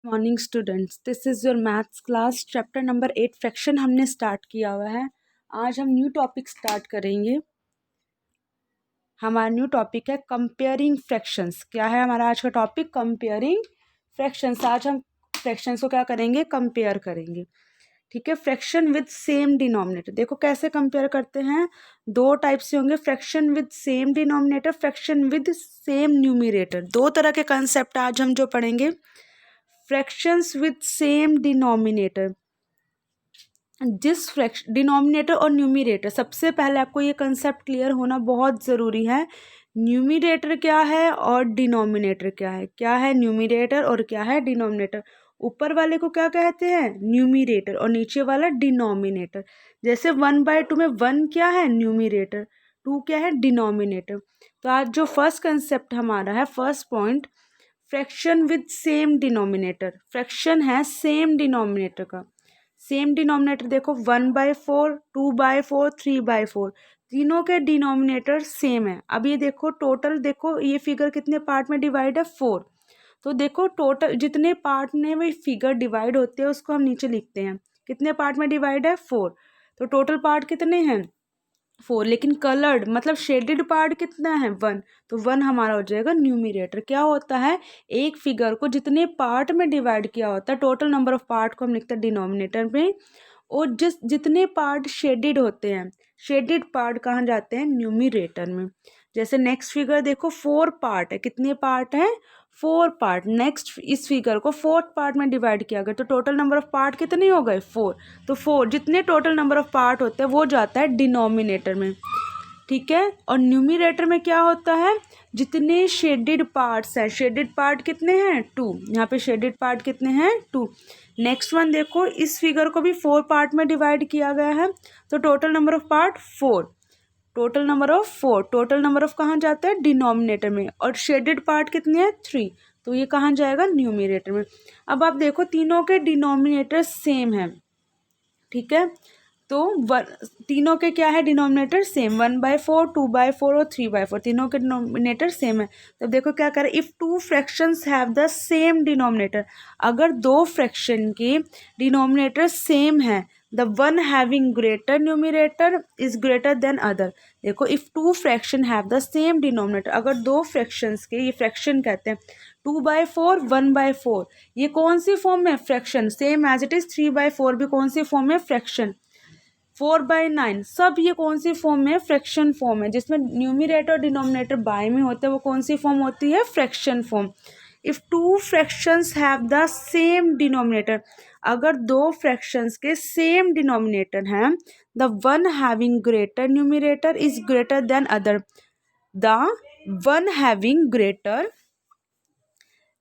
Morning students, this is your maths class. Chapter number 8 fraction हमने start किया हुआ है। आज हम न्यू टॉपिक स्टार्ट करेंगे। हमारा न्यू टॉपिक है कंपेयरिंग फ्रैक्शंस। क्या है हमारा आज का टॉपिक? Comparing fractions. आज हम फ्रैक्शंस को क्या करेंगे? कंपेयर करेंगे। ठीक है। Fraction with same denominator. देखो कैसे कंपेयर करते हैं। दो टाइप से होंगे, fraction with same denominator, fraction with same numerator. दो तरह के कंसेप्ट आज हम जो पढ़ेंगे। फ्रैक्शंस विद सेम डिनोमिनेटर, जिस फ्रैक्शन डिनोमिनेटर और न्यूमिरेटर, सबसे पहले आपको ये कंसेप्ट क्लियर होना बहुत ज़रूरी है। न्यूमिरेटर क्या है और डिनोमिनेटर क्या है। क्या है न्यूमिरेटर और क्या है डिनोमिनेटर। ऊपर वाले को क्या कहते हैं? न्यूमिरेटर, और नीचे वाला डिनोमिनेटर। जैसे 1/2 में 1 क्या है? न्यूमिरेटर, 2 क्या है? डिनोमिनेटर। तो आज जो फर्स्ट कंसेप्ट हमारा है, first point, fraction with same denominator. Fraction है सेम डिनोमिनेटर का। सेम डिनोमिनेटर देखो 1/4, 2/4, 3/4, तीनों के डिनोमिनेटर सेम है। अब ये देखो टोटल, देखो ये फिगर कितने पार्ट में डिवाइड है? 4। तो देखो टोटल जितने पार्ट में वो फिगर डिवाइड होते हैं उसको हम नीचे लिखते हैं। कितने पार्ट में डिवाइड है? 4। तो टोटल पार्ट कितने हैं? 4। लेकिन कलर्ड मतलब शेडेड पार्ट कितना है? 1। तो 1 हमारा हो जाएगा न्यूमिरेटर। क्या होता है? एक फिगर को जितने पार्ट में डिवाइड किया होता है, टोटल नंबर ऑफ पार्ट को हम लिखते हैं डिनोमिनेटर में, और जितने पार्ट शेडेड होते हैं, शेडेड पार्ट कहाँ जाते हैं? न्यूमिरेटर में। जैसे नेक्स्ट फिगर देखो 4 पार्ट है। कितने पार्ट हैं? 4 पार्ट। नेक्स्ट इस फिगर को 4th पार्ट में डिवाइड किया गया तो टोटल नंबर ऑफ पार्ट कितने हो गए? 4। तो 4 जितने टोटल नंबर ऑफ पार्ट होते हैं वो जाता है डिनोमिनेटर में। ठीक है। और न्यूमिरेटर में क्या होता है? जितने शेडेड पार्ट्स हैं, शेडेड पार्ट कितने हैं? 2। यहाँ पे शेडेड पार्ट कितने हैं? 2। नेक्स्ट वन देखो, इस फिगर को भी 4 पार्ट में डिवाइड किया गया है तो total number of part 4। Total number of 4, total number of कहाँ जाता है? डिनोमिनेटर में। और शेडेड पार्ट कितने हैं? 3। तो ये कहाँ जाएगा? न्यूमिरेटर में। अब आप देखो तीनों के डिनोमिनेटर सेम है। ठीक है। तो तीनों के क्या है? Denominator same. 1/4, 2/4 और 3/4, तीनों के डिनोमिनेटर सेम है। तो देखो क्या करें, if two fractions have the same denominator. अगर दो फ्रैक्शन के डिनोमिनेटर सेम है, the one having greater numerator is greater than other. देखो if two fraction have the same denominator, अगर दो फ्रैक्शंस के, ये फ्रैक्शन कहते हैं, 2/4, 1/4, ये कौन सी फॉर्म में? Fraction. Same as it is 3/4 भी कौन सी फॉर्म में? फ्रैक्शन। 4/9 सब ये कौन सी फॉर्म में? फ्रैक्शन फॉर्म है। जिसमें न्यूमिरेटर और डिनोमिनेटर बाय में होते हैं वो कौन सी फॉर्म होती है? Fraction form. If two fractions have the same denominator, अगर दो फ्रैक्शंस के सेम डिनोमिनेटर हैं, the one having greater numerator is greater than other. The one having greater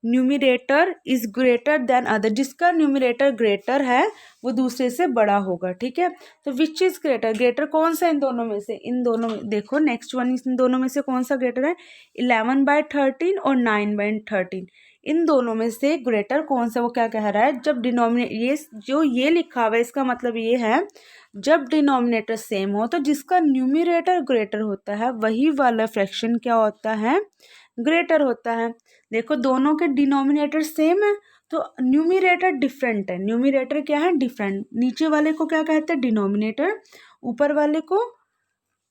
numerator is greater than other, जिसका numerator greater है वो दूसरे से बड़ा होगा। ठीक है। तो विच इज ग्रेटर, ग्रेटर कौन सा इन दोनों में से? इन दोनों में देखो नेक्स्ट वन, इन दोनों में से कौन सा ग्रेटर है? 11/13 और 9/13, इन दोनों में से ग्रेटर कौन सा? वो क्या कह रहा है, जब डिनोमिनेटर, ये जो ये लिखा हुआ है इसका मतलब ये है जब डिनोमिनेटर सेम हो तो जिसका न्यूमिरेटर ग्रेटर होता है वही वाला फ्रैक्शन क्या होता है? ग्रेटर होता है। देखो दोनों के डिनोमिनेटर सेम है तो न्यूमिरेटर डिफरेंट है। न्यूमिरेटर क्या है? डिफरेंट। नीचे वाले को क्या कहते हैं? डिनोमिनेटर, ऊपर वाले को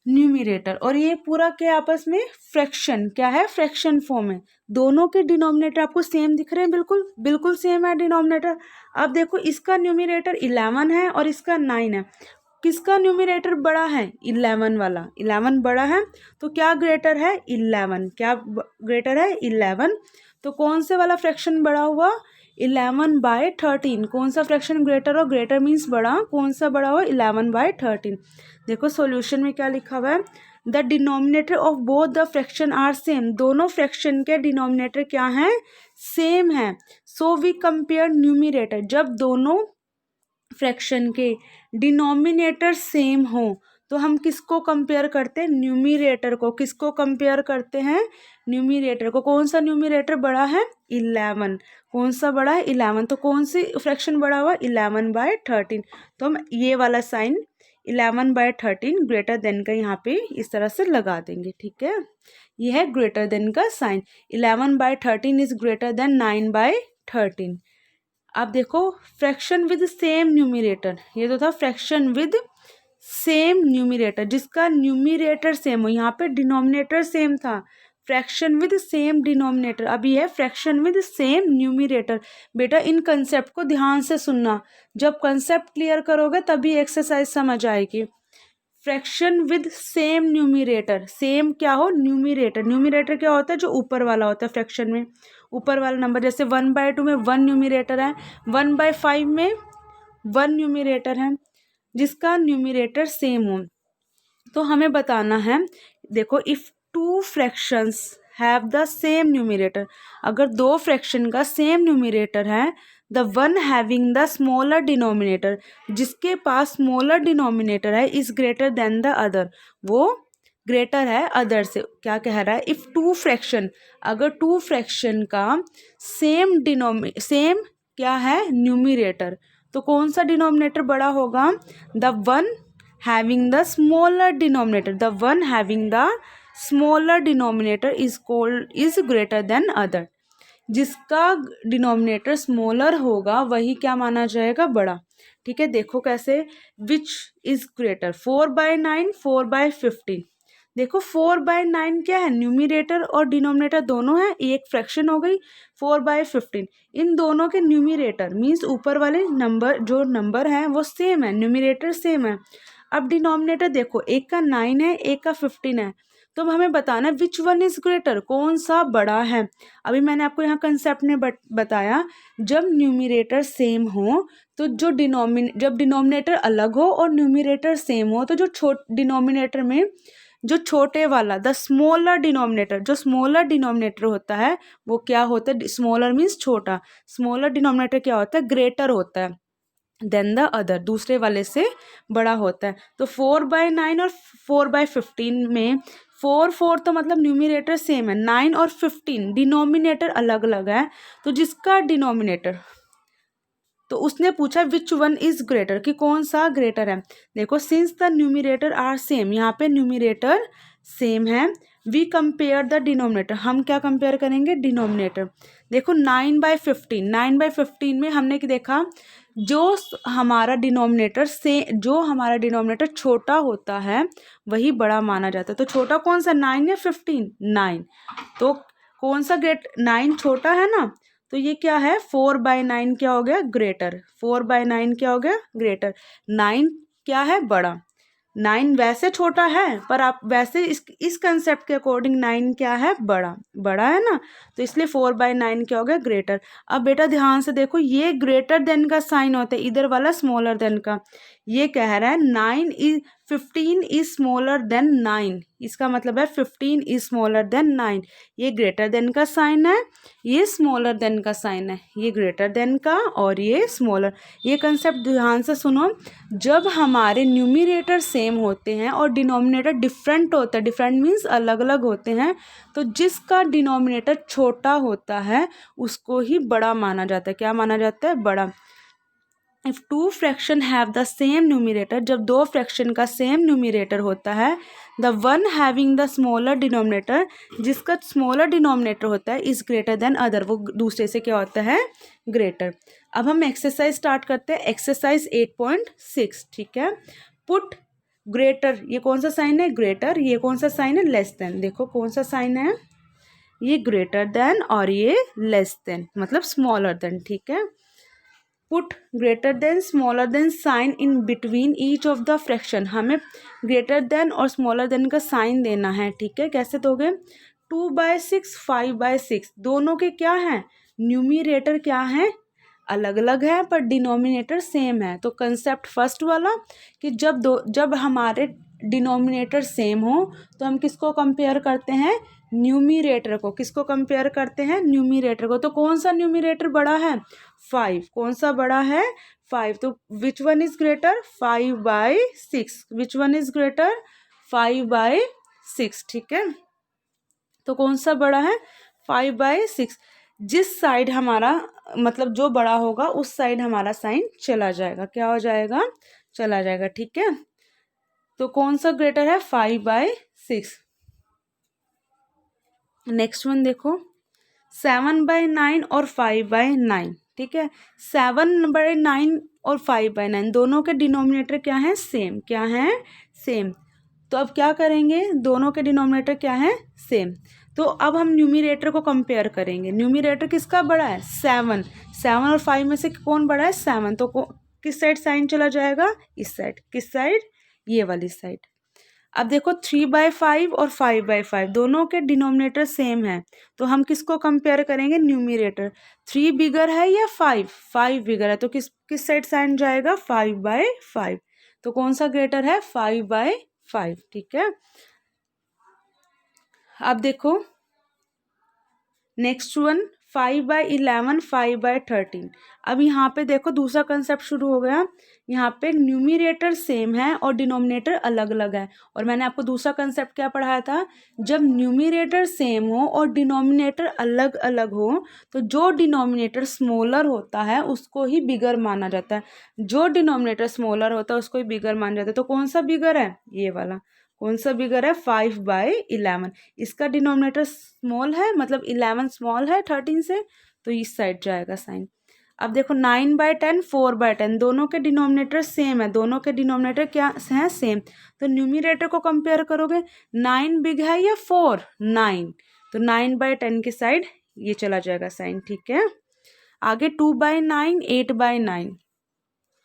न्यूमिरेटर। और ये पूरा क्या आपस में? फ्रैक्शन। क्या है? फ्रैक्शन फॉर्म है। दोनों के डिनोमिनेटर आपको सेम दिख रहे हैं, बिल्कुल बिल्कुल सेम है डिनोमिनेटर। अब देखो इसका न्यूमिरेटर 11 है और इसका 9 है। किसका न्यूमिरेटर बड़ा है? 11 वाला। 11 बड़ा है तो क्या ग्रेटर है? 11। क्या ग्रेटर है? 11। तो कौन से वाला फ्रैक्शन बड़ा हुआ? 11/13। कौन सा फ्रैक्शन ग्रेटर हो? ग्रेटर मीन्स बड़ा। कौन सा बड़ा हो? 11/13। देखो सॉल्यूशन में क्या लिखा हुआ है, the denominator of both the fraction are same. दोनों फ्रैक्शन के डिनोमिनेटर क्या हैं? सेम है। सो वी कंपेयर न्यूमिरेटर, जब दोनों फ्रैक्शन के डिनोमिनेटर सेम हो तो हम किसको कंपेयर करते हैं? न्यूमिरेटर को। किसको कंपेयर करते हैं? न्यूमिरेटर को। कौन सा न्यूमिरेटर बड़ा है? 11। कौन सा बड़ा है? 11। तो कौन सी फ्रैक्शन बड़ा हुआ? 11/13। तो हम ये वाला साइन 11/13 ग्रेटर देन का यहाँ पे इस तरह से लगा देंगे। ठीक है। ये है ग्रेटर देन का साइन। 11/13 is greater then 9/13। अब देखो फ्रैक्शन विद सेम न्यूमिरेटर, ये तो था फ्रैक्शन विद सेम न्यूमिरेटर जिसका न्यूमिरेटर सेम हो, यहाँ पे डिनोमिनेटर सेम था, फ्रैक्शन विद सेम डिनोमिनेटर, अभी है फ्रैक्शन विद सेम न्यूमिरेटर। बेटा इन कंसेप्ट को ध्यान से सुनना, जब कंसेप्ट क्लियर करोगे तभी एक्सरसाइज समझ आएगी। Fraction with same numerator, same क्या हो, न्यूमिरेटर, न्यूमिरेटर क्या होता है, जो ऊपर वाला होता है फ्रैक्शन में, ऊपर वाला नंबर, जैसे 1/2 में 1 न्यूमिरेटर है, 1/5 में 1 न्यूमिरेटर है, जिसका न्यूमिरेटर सेम हो। तो हमें बताना है, देखो if two fractions have the same numerator, अगर दो फ्रैक्शन का सेम न्यूमिरेटर है, the one having the smaller denominator, जिसके पास स्मॉलर डिनोमिनेटर है, is greater then the other, वो ग्रेटर है अदर से। क्या कह रहा है, इफ टू फ्रैक्शन, अगर टू फ्रैक्शन का सेम क्या है, न्यूमिरेटर, तो कौन सा डिनोमिनेटर बड़ा होगा, the one having the smaller denominator, the one having the smaller denominator is greater than other, जिसका डिनोमिनेटर स्मॉलर होगा वही क्या माना जाएगा, बड़ा। ठीक है, देखो कैसे, विच इज ग्रेटर, 4/9 4/15, देखो 4/9 क्या है, न्यूमिरेटर और डिनोमिनेटर दोनों है, एक फ्रैक्शन हो गई, 4/15, इन दोनों के न्यूमिरेटर मीन्स ऊपर वाले नंबर जो नंबर है वो सेम है, न्यूमिरेटर सेम है। अब डिनोमिनेटर देखो, एक का 9 है, एक का 15 है, तो अब हमें बताना है विच वन इज ग्रेटर, कौन सा बड़ा है। अभी मैंने आपको यहाँ कंसेप्ट में बताया, जब न्यूमिरेटर सेम हो तो जब डिनोमिनेटर अलग हो और न्यूमिरेटर सेम हो, तो जो डिनोमिनेटर में जो छोटे वाला, द स्मॉलर डिनोमिनेटर, जो स्मॉलर डिनोमिनेटर होता है वो क्या होता है, स्मॉलर मीन्स छोटा, स्मॉलर डिनोमिनेटर क्या होता है, ग्रेटर होता है देन द अदर, दूसरे वाले से बड़ा होता है। तो 4/9 और 4/15 में 4 तो मतलब न्यूमिरेटर सेम है, 9 और 15 डिनोमिनेटर अलग अलग है, तो जिसका डिनोमिनेटर, तो उसने पूछा विच वन इज ग्रेटर, कि कौन सा ग्रेटर है। देखो since the numerator are same, यहाँ पे न्यूमिरेटर सेम है, वी कंपेयर द डिनोमिनेटर, हम क्या कंपेयर करेंगे, डिनोमिनेटर। देखो 9/15 में हमने क्या देखा, जो हमारा डिनोमिनेटर छोटा होता है वही बड़ा माना जाता है। तो छोटा कौन सा, 9 या 15, 9, तो कौन सा 9 छोटा है ना, तो ये क्या है, 4/9 क्या हो गया, ग्रेटर, 4/9 क्या हो गया, ग्रेटर, 9 क्या है, बड़ा, 9 वैसे छोटा है पर आप वैसे इस कंसेप्ट के अकॉर्डिंग 9 क्या है, बड़ा, बड़ा है ना, तो इसलिए 4/9 क्या हो गया, ग्रेटर। अब बेटा ध्यान से देखो, ये ग्रेटर देन का साइन होता है, इधर वाला स्मॉलर देन का, ये कह रहा है 15 इज स्मॉलर देन 9, इसका मतलब है 15 इज स्मॉलर देन 9, ये ग्रेटर देन का साइन है, ये स्मॉलर देन का साइन है, ये ग्रेटर देन का और ये स्मॉलर। ये कंसेप्ट ध्यान से सुनो, जब हमारे न्यूमिरेटर सेम होते हैं और डिनोमिनेटर डिफरेंट होता है, डिफरेंट मीन्स अलग अलग होते हैं, तो जिसका डिनोमिनेटर छोटा होता है उसको ही बड़ा माना जाता है। क्या माना जाता है, बड़ा। If two fraction have the same numerator, जब दो फ्रैक्शन का सेम न्यूमिरेटर होता है, the one having the smaller denominator, जिसका स्मॉलर डिनोमिनेटर होता है, इज ग्रेटर देन अदर, वो दूसरे से क्या होता है, ग्रेटर। अब हम एक्सरसाइज स्टार्ट करते हैं, एक्सरसाइज 8.6। ठीक है, पुट ग्रेटर, ये कौन सा साइन है, ग्रेटर, ये कौन सा साइन है, लेस देन, देखो कौन सा साइन है, ये ग्रेटर देन और ये लेस देन मतलब स्मॉलर देन। ठीक है, put greater than smaller than sign in between each of the fraction, हमें ग्रेटर देन और स्मॉलर देन का साइन देना है। ठीक है, कैसे दोगे, 2/6 5/6, दोनों के क्या हैं, न्यूमिरेटर क्या है, अलग अलग है पर डिनोमिनेटर सेम है। तो कंसेप्ट फर्स्ट वाला कि जब हमारे डिनोमिनेटर सेम हो तो हम किसको कंपेयर करते हैं, न्यूमिरेटर को, किसको कंपेयर करते हैं, न्यूमिरेटर को। तो कौन सा न्यूमिरेटर बड़ा है, 5, कौन सा बड़ा है, 5, तो which one is greater, 5/6, which one is greater, 5/6। ठीक है, तो कौन सा बड़ा है, 5/6, जिस साइड हमारा मतलब जो बड़ा होगा उस साइड हमारा साइन चला जाएगा, क्या हो जाएगा, चला जाएगा। ठीक है, तो कौन सा ग्रेटर है, 5/6। नेक्स्ट वन देखो, 7/9 और 5/9। ठीक है। 7/9 और 5/9 दोनों के डिनोमिनेटर क्या है, सेम, क्या है, सेम। तो अब क्या करेंगे, दोनों के डिनोमिनेटर क्या है, सेम। तो अब हम न्यूमिरेटर को कंपेयर करेंगे। न्यूमिरेटर किसका बड़ा है, 7। 7 और 5 में से कौन बड़ा है, 7। तो किस साइड साइन चला जाएगा, इस साइड। किस साइड, ये वाली साइड। अब देखो 3/5 और 5/5 दोनों के डिनोमिनेटर सेम है, तो हम किसको कंपेयर करेंगे, न्यूमिरेटर। 3 बिगर है या 5 बिगर है, तो किस साइड साइन जाएगा, 5/5। तो कौन सा ग्रेटर है, 5/5। ठीक है। अब देखो नेक्स्ट वन, 5/11, 5/13। अब यहाँ पे देखो दूसरा कंसेप्ट शुरू हो गया। यहाँ पे न्यूमिरेटर सेम है और डिनोमिनेटर अलग अलग है। और मैंने आपको दूसरा कंसेप्ट क्या पढ़ाया था, जब न्यूमिरेटर सेम हो और डिनोमिनेटर अलग अलग हो तो जो डिनोमिनेटर स्मॉलर होता है उसको ही बिगर माना जाता है। जो डिनोमिनेटर स्मॉलर होता है उसको ही बिगर माना जाता है। तो कौन सा बिगर है, ये वाला। कौन सा बिगर है, 5/11। इसका डिनोमिनेटर स्मॉल है, मतलब 11 स्मॉल है 13 से, तो इस साइड जाएगा साइन। अब देखो 9/10, 4/10 दोनों के डिनोमिनेटर सेम है। दोनों के डिनोमिनेटर क्या हैं, सेम। तो न्यूमिरेटर को कंपेयर करोगे, 9 बिग है या 4, 9। तो 9/10 की साइड ये चला जाएगा साइन। ठीक है। आगे 2/9, 8/9।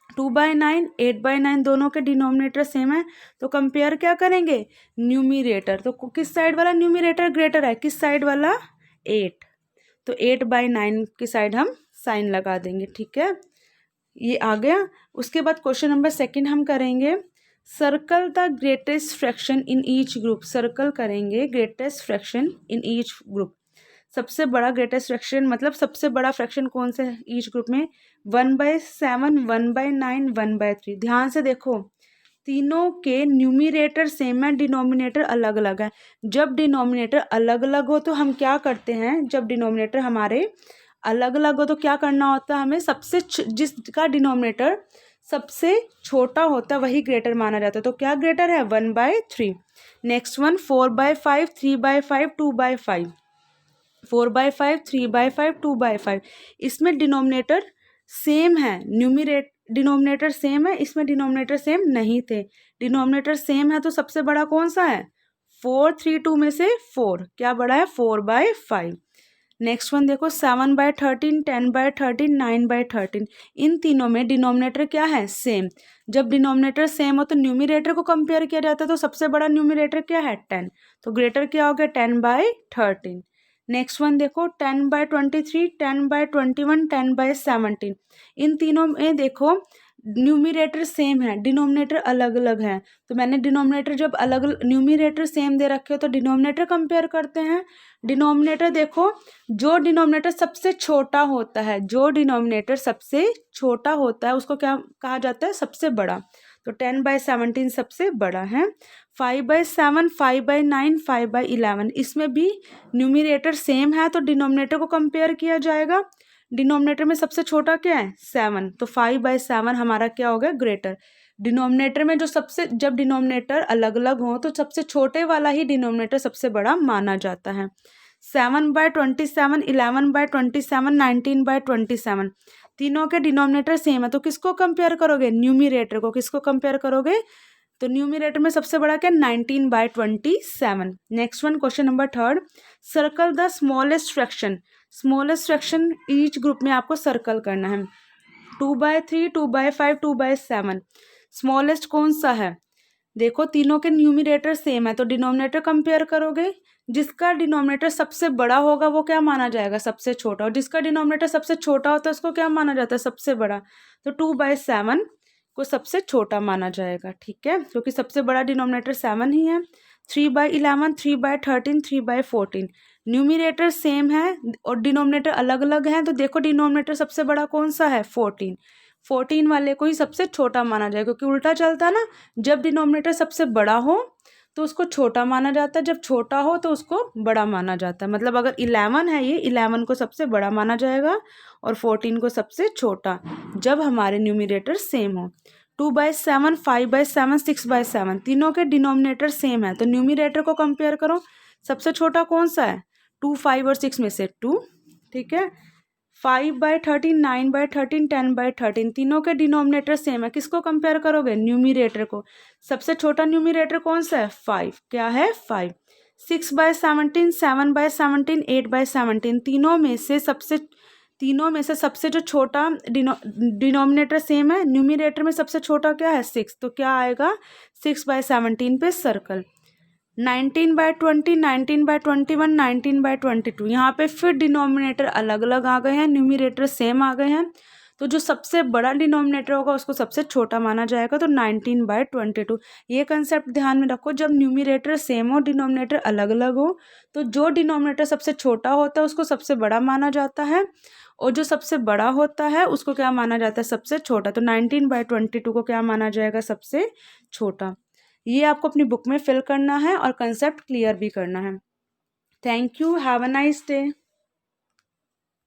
2/9, 8/9 दोनों के डिनोमिनेटर सेम है, तो कंपेयर क्या करेंगे, न्यूमिरेटर। तो किस साइड वाला न्यूमिरेटर ग्रेटर है, किस साइड वाला, 8। तो 8/9 की साइड हम साइन लगा देंगे। ठीक है, ये आ गया। उसके बाद क्वेश्चन नंबर 2 हम करेंगे, circle the greatest fraction in each group. Circle करेंगे greatest fraction in each group. सबसे बड़ा ग्रेटेस्ट फ्रैक्शन मतलब सबसे बड़ा फ्रैक्शन कौन सा है ईच ग्रुप में, 1/7, 1/9, 1/3। ध्यान से देखो, तीनों के न्यूमिरेटर सेम है, डिनोमिनेटर अलग अलग है। जब डिनोमिनेटर अलग अलग हो तो हम क्या करते हैं, जब डिनोमिनेटर हमारे अलग अलग हो तो क्या करना होता है हमें, सबसे जिसका डिनोमिनेटर सबसे छोटा होता है वही ग्रेटर माना जाता है। तो क्या ग्रेटर है, 1/3। Next one 4/5, 3/5, 2/5। 4/5, 3/5, 2/5। इसमें डिनोमिनेटर सेम है, डिनोमिनेटर सेम है, इसमें डिनोमिनेटर सेम नहीं थे। डिनोमिनेटर सेम है तो सबसे बड़ा कौन सा है, 4, 3, 2 में से 4 क्या बड़ा है, 4/5। नेक्स्ट वन देखो 7/13, 10/13, 9/13। इन तीनों में डिनोमिनेटर क्या है, सेम। जब डिनोमिनेटर सेम हो तो न्यूमिरेटर को कंपेयर किया जाता है, तो सबसे बड़ा न्यूमिरेटर क्या है, 10। तो ग्रेटर क्या हो गया, 10/13। नेक्स्ट वन देखो 10/23, 10/21, 10/17। इन तीनों में देखो न्यूमिरेटर सेम है, डिनोमिनेटर अलग अलग है। तो मैंने डिनोमिनेटर जब अलग न्यूमिरेटर सेम दे रखे हो तो डिनोमिनेटर कंपेयर करते हैं। डिनोमिनेटर देखो, जो डिनोमिनेटर सबसे छोटा होता है, जो डिनोमिनेटर सबसे छोटा होता है उसको क्या कहा जाता है, सबसे बड़ा। तो 10/17 सबसे बड़ा है। 5/7, 5/9, 5/11 इसमें भी न्यूमिरेटर सेम है तो डिनोमिनेटर को कंपेयर किया जाएगा। डिनोमिनेटर में सबसे छोटा क्या है, 7। तो 5/7 हमारा क्या हो गया, ग्रेटर। डिनोमिनेटर में जो सबसे, जब डिनोमिनेटर अलग अलग हो तो सबसे छोटे वाला ही डिनोमिनेटर सबसे बड़ा माना जाता है। 7/27, 11/27, 19/27 तीनों के डिनोमिनेटर सेम है, तो किसको कंपेयर करोगे, न्यूमिरेटर को। किसको कंपेयर करोगे, तो न्यूमिरेटर में सबसे बड़ा क्या, 19/27। Next one question number 3, circle the smallest fraction. Smallest fraction each group में आपको सर्कल करना है। 2/3, 2/5, 2/7 स्मॉलेस्ट कौन सा है, देखो तीनों के न्यूमिरेटर सेम है तो डिनोमिनेटर कंपेयर करोगे। जिसका डिनोमिनेटर सबसे बड़ा होगा वो क्या माना जाएगा, सबसे छोटा। और जिसका डिनोमिनेटर सबसे छोटा होता है उसको क्या माना जाता है, सबसे बड़ा। तो 2/7 को सबसे छोटा माना जाएगा। ठीक है, क्योंकि सबसे बड़ा डिनोमिनेटर 7 ही है। 3/11, 3/13, 3/14 न्यूमिरेटर सेम है और डिनोमिनेटर अलग अलग हैं, तो देखो डिनोमिनेटर सबसे बड़ा कौन सा है, 14। 14 वाले को ही सबसे छोटा माना जाएगा, क्योंकि उल्टा चलता है ना, जब डिनोमिनेटर सबसे बड़ा हो तो उसको छोटा माना जाता है, जब छोटा हो तो उसको बड़ा माना जाता है। मतलब अगर 11 है, ये 11 को सबसे बड़ा माना जाएगा और 14 को सबसे छोटा, जब हमारे न्यूमिरेटर सेम हो। 2/7, 5/7, 6/7 तीनों के डिनोमिनेटर सेम है तो न्यूमिरेटर को कंपेयर करो, सबसे छोटा कौन सा है, 2, 5 और 6 में से 2। ठीक है, 5/13, 9/13, 10/13 तीनों के डिनोमिनेटर सेम है। किसको कंपेयर करोगे? न्यूमिरेटर को। सबसे छोटा न्यूमिरेटर कौन सा है? 5। क्या है? 5। 6/17, 7/17, 8/17 तीनों में से सबसे जो छोटा डिनोमिनेटर सेम है, न्यूमिरेटर में सबसे छोटा क्या है? 6। तो क्या आएगा? 6/17 पे सर्कल। 19/20, 19/21, 19/22 यहाँ पे फिर डिनोमिनेटर अलग अलग आ गए हैं, न्यूमिरेटर सेम आ गए हैं। तो जो सबसे बड़ा डिनोमिनेटर होगा उसको सबसे छोटा माना जाएगा, तो 19/22। ये कंसेप्ट ध्यान में रखो, जब न्यूमिरेटर सेम हो डिनोमिनेटर अलग अलग हो तो जो डिनोमिनेटर सबसे छोटा होता है उसको सबसे बड़ा माना जाता है, और जो सबसे बड़ा होता है उसको क्या माना जाता है? सबसे छोटा। तो 19/22 को क्या माना जाएगा? सबसे छोटा। ये आपको अपनी बुक में फिल करना है और कंसेप्ट क्लियर भी करना है। Thank you, have a nice day.